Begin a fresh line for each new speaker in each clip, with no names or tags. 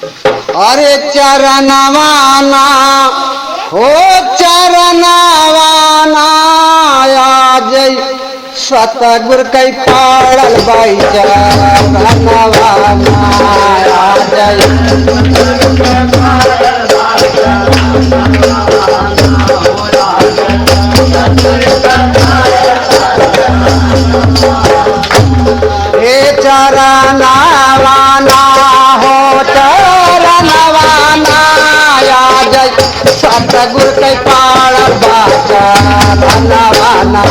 अरे चरणवाना हो चरणवाना आज सतगुर कई पाड़ल बाई चरणवाना आज हे चरणवाना हो चरणवाना आज सतगुर कई पाड़ल बा चरणवाना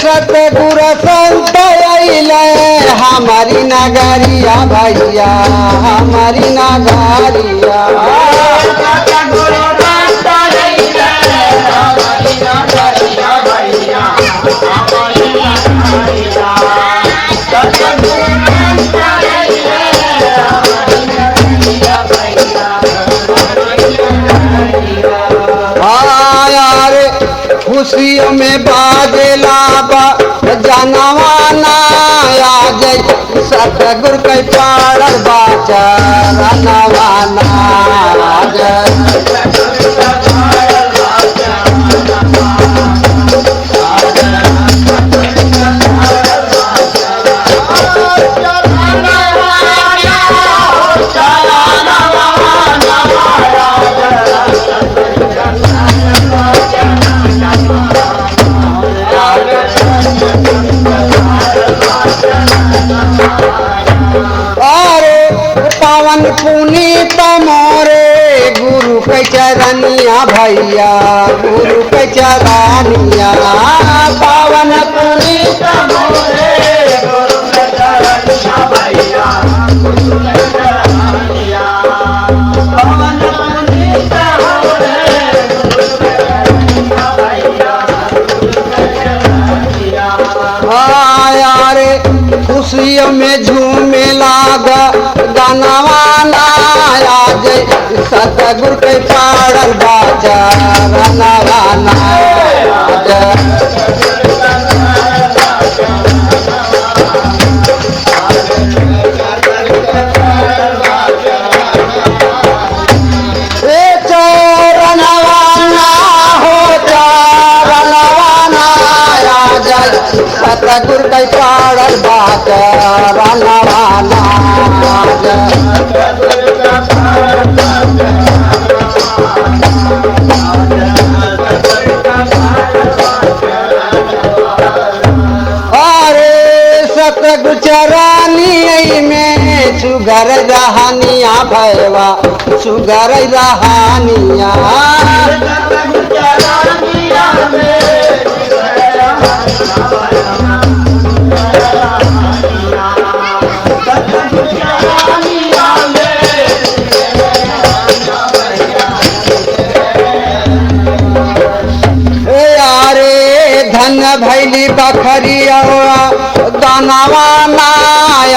सतगुर संत अइले हमारी नगरिया भैया हमारी नगरिया खुशियों में बाजेला जनवाना आज सतगुर कई पाड़ल बा चरणवाना आज पावन पुनीत मोरे गुरु के चरनिया भैया गुरु के चरनिया पावन पुनीत मोरे गुरु के चरनिया भैया गुरु के चरनिया पावन पुनीत मोरे गुरु के चरनिया भैया गुरु के चरनिया आया रे खुशियों में झूमे लागा गानवाना आज सतगुर के पाड़ल बा चरणवाना आज चरणवाना हो चरणवाना आज सतगुर के पाड़ल बा चरणवाना अरे सतगुर चरानी में सुगर रहानिया भैया सुगर रहानिया धन भैली बखरिया गानवाना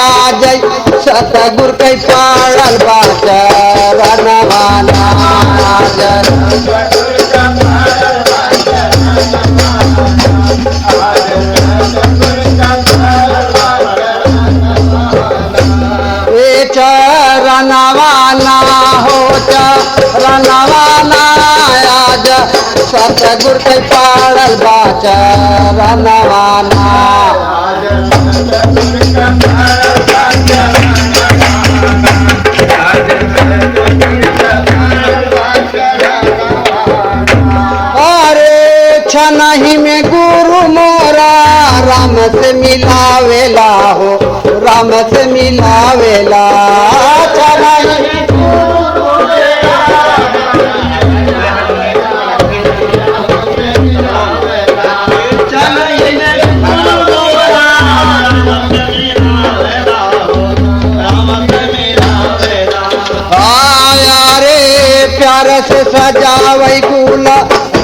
आज सतगुर के पाड़ल बा चरणवाना आज चरणवाना हो चरणवाना आज सतगुर के पाड़ल बा चरणवाना अरे छनही में गुरु मोरा राम से मिलावेला हो राम से मिलावेला छनही प्यार से सजावई कुल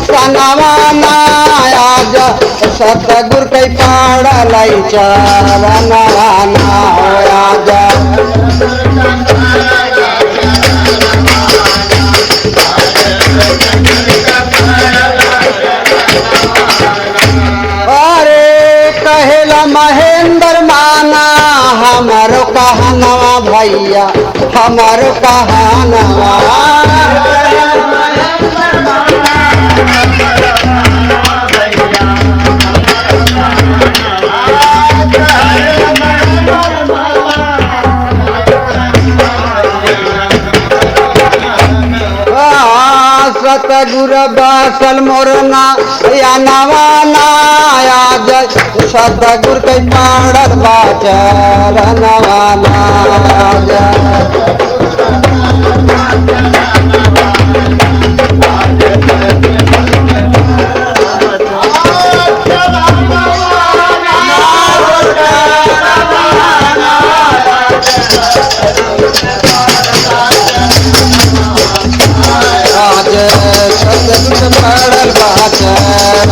सनवाना आज सतगुर के पाड़ल चरणवाना आज हमार कहानवा सतगुर बसल मोरना या नवाना आज सतगुर के पाड़ल बाचर नवाना आज सतगुर पाड़ल बाचर